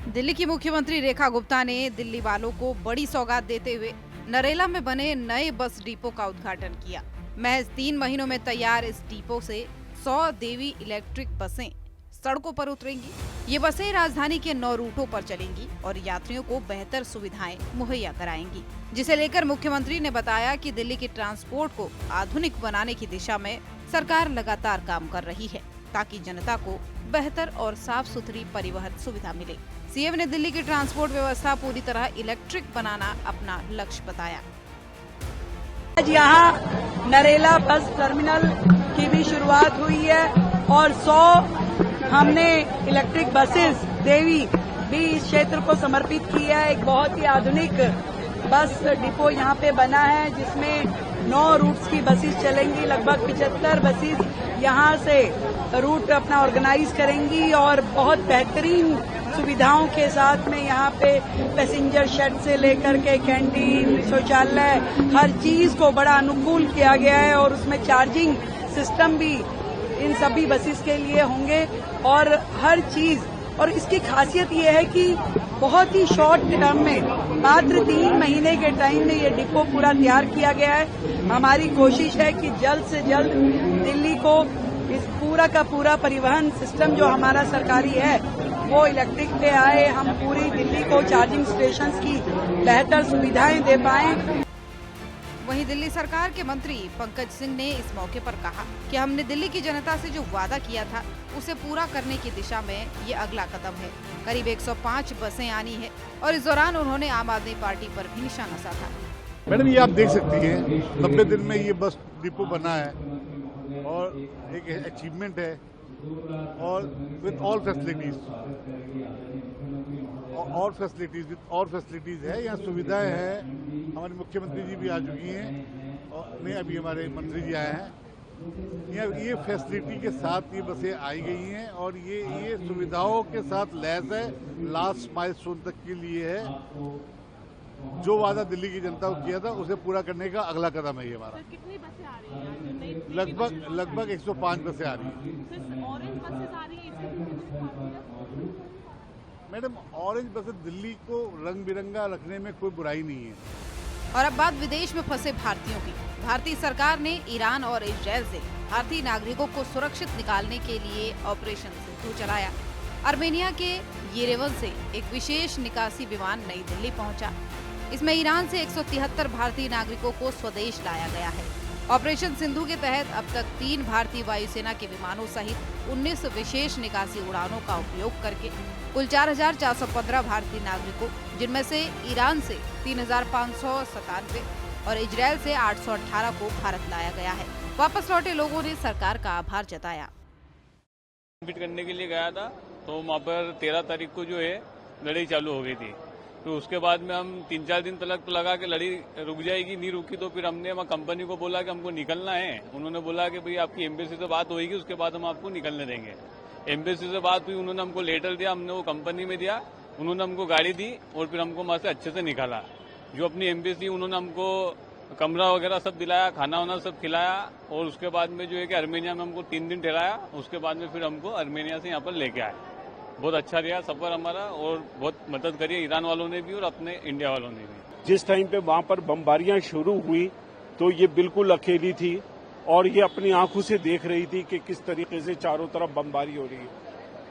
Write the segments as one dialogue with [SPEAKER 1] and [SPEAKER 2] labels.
[SPEAKER 1] दिल्ली की मुख्यमंत्री रेखा गुप्ता ने दिल्ली वालों को बड़ी सौगात देते हुए नरेला में बने नए बस डिपो का उद्घाटन किया। महज 3 महीनों में तैयार इस डिपो से 100 देवी इलेक्ट्रिक बसें सड़कों पर उतरेंगी। ये बसें राजधानी के 9 रूटों पर चलेंगी और यात्रियों को बेहतर सुविधाएं मुहैया कराएंगी, जिसे लेकर मुख्यमंत्री ने बताया कि दिल्ली की ट्रांसपोर्ट को आधुनिक बनाने की दिशा में सरकार लगातार काम कर रही है ताकि जनता को बेहतर और साफ सुथरी परिवहन सुविधा मिले। सीएम ने दिल्ली की ट्रांसपोर्ट व्यवस्था पूरी तरह इलेक्ट्रिक बनाना अपना लक्ष्य बताया।
[SPEAKER 2] आज यहाँ नरेला बस टर्मिनल की भी शुरुआत हुई है और 100 हमने इलेक्ट्रिक बसेस देवी भी इस क्षेत्र को समर्पित की है। एक बहुत ही आधुनिक बस डिपो यहाँ पे बना है जिसमें 9 रूट्स की बसेस चलेंगी। लगभग 75 बसेस यहाँ से रूट अपना ऑर्गेनाइज करेंगी और बहुत बेहतरीन सुविधाओं के साथ में यहाँ पे पैसेंजर शेड से लेकर के कैंटीन, शौचालय, हर चीज को बड़ा अनुकूल किया गया है और उसमें चार्जिंग सिस्टम भी इन सभी बसेस के लिए होंगे और हर चीज। और इसकी खासियत ये है कि बहुत ही शॉर्ट टर्म में मात्र 3 महीने के टाइम में ये डिपो पूरा तैयार किया गया है। हमारी कोशिश है कि जल्द से जल्द दिल्ली को इस पूरा का पूरा परिवहन सिस्टम जो हमारा सरकारी है वो इलेक्ट्रिक पे आए, हम पूरी दिल्ली को चार्जिंग स्टेशंस की बेहतर सुविधाएं दे पाएं।
[SPEAKER 1] वहीं दिल्ली सरकार के मंत्री पंकज सिंह ने इस मौके पर कहा कि हमने दिल्ली की जनता से जो वादा किया था उसे पूरा करने की दिशा में ये अगला कदम है। करीब 105 बसें आनी है और इस दौरान उन्होंने आम आदमी पार्टी पर भी निशाना साधा।
[SPEAKER 3] मैडम, ये आप देख सकती हैं 90 दिन में ये बस डिपो बना है और एक अचीवमेंट है और विद ऑल फैसिलिटीज है। यहाँ सुविधाएं हैं। हमारे मुख्यमंत्री जी भी आ चुकी हैं और नहीं, अभी हमारे मंत्री जी आए हैं। यहाँ ये फैसिलिटी के साथ ये बसें आई गई हैं और ये सुविधाओं के साथ लैस है। लास्ट माइलस्टोन तक के लिए है। जो वादा दिल्ली की जनता को किया था उसे पूरा करने का अगला कदम है ये हमारा।
[SPEAKER 4] कितनी बसें आ रही हैं?
[SPEAKER 3] लगभग 105 बसें आ रही हैं।
[SPEAKER 4] ऑरेंज बसें आ रही हैं।
[SPEAKER 3] मैडम, ऑरेंज बसें दिल्ली को रंग बिरंगा रखने में कोई बुराई नहीं है।
[SPEAKER 1] और अब बात विदेश में फंसे भारतीयों की। भारतीय सरकार ने ईरान और इजरायल से भारतीय नागरिकों को सुरक्षित निकालने के लिए ऑपरेशन सिंधु चलाया। आर्मेनिया के येरेवन से एक विशेष निकासी विमान नई दिल्ली पहुंचा। इसमें ईरान से 173 भारतीय नागरिकों को स्वदेश लाया गया है। ऑपरेशन सिंधु के तहत अब तक 3 भारतीय वायुसेना के विमानों सहित 19 विशेष निकासी उड़ानों का उपयोग करके कुल 4,415 भारतीय नागरिकों, जिनमें से ईरान से 3,597 और इजरायल से 818 को भारत लाया गया है। वापस लौटे लोगों ने सरकार का आभार जताया।
[SPEAKER 5] फिट करने के लिए गया था तो वहाँ पर 13 तारीख को जो है लड़ाई चालू हो गई थी। तो उसके बाद में हम 3-4 दिन तक तो लगा के लड़ी रुक जाएगी, नहीं रुकी तो फिर हमने वहाँ कंपनी को बोला कि हमको निकलना है। उन्होंने बोला कि भाई आपकी एम्बेसी से बात होगी, उसके बाद हम आपको निकलने देंगे। एम्बेसी से बात हुई, उन्होंने हमको लेटर दिया, हमने वो कंपनी में दिया, उन्होंने हमको गाड़ी दी और फिर हमको वहाँ से अच्छे से निकाला। जो अपनी एम्बेसी उन्होंने हमको कमरा वगैरह सब दिलाया, खाना वाना सब खिलाया और उसके बाद में जो है कि आर्मेनिया में हमको 3 दिन ठहराया। उसके बाद में फिर हमको आर्मेनिया से यहाँ पर लेके आए। बहुत अच्छा रहा सफर हमारा और बहुत मदद करी ईरान वालों ने भी और अपने इंडिया वालों ने भी।
[SPEAKER 6] जिस टाइम पे वहां पर बमबारियां शुरू हुई तो ये बिल्कुल अकेली थी और ये अपनी आंखों से देख रही थी कि किस तरीके से चारों तरफ बमबारी हो रही है।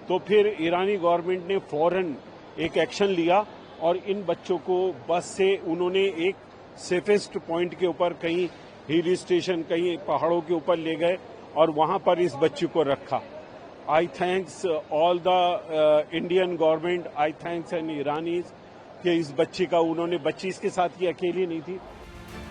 [SPEAKER 6] तो फिर ईरानी गवर्नमेंट ने फौरन एक एक्शन लिया और इन बच्चों को बस से उन्होंने एक सेफेस्ट पॉइंट के ऊपर, कहीं हिल स्टेशन, कहीं पहाड़ों के ऊपर ले गए और वहां पर इस बच्ची को रखा। I thanks all the Indian government, I thanks and Iranis कि इस बच्ची का उन्होंने, बच्ची इसके साथ ये अकेली नहीं थी।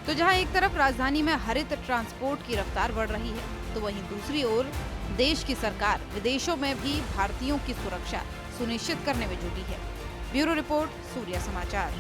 [SPEAKER 1] तो जहां एक तरफ राजधानी में हरित ट्रांसपोर्ट की रफ्तार बढ़ रही है तो वहीं दूसरी ओर देश की सरकार विदेशों में भी भारतीयों की सुरक्षा सुनिश्चित करने में जुटी है। ब्यूरो रिपोर्ट, सूर्य समाचार।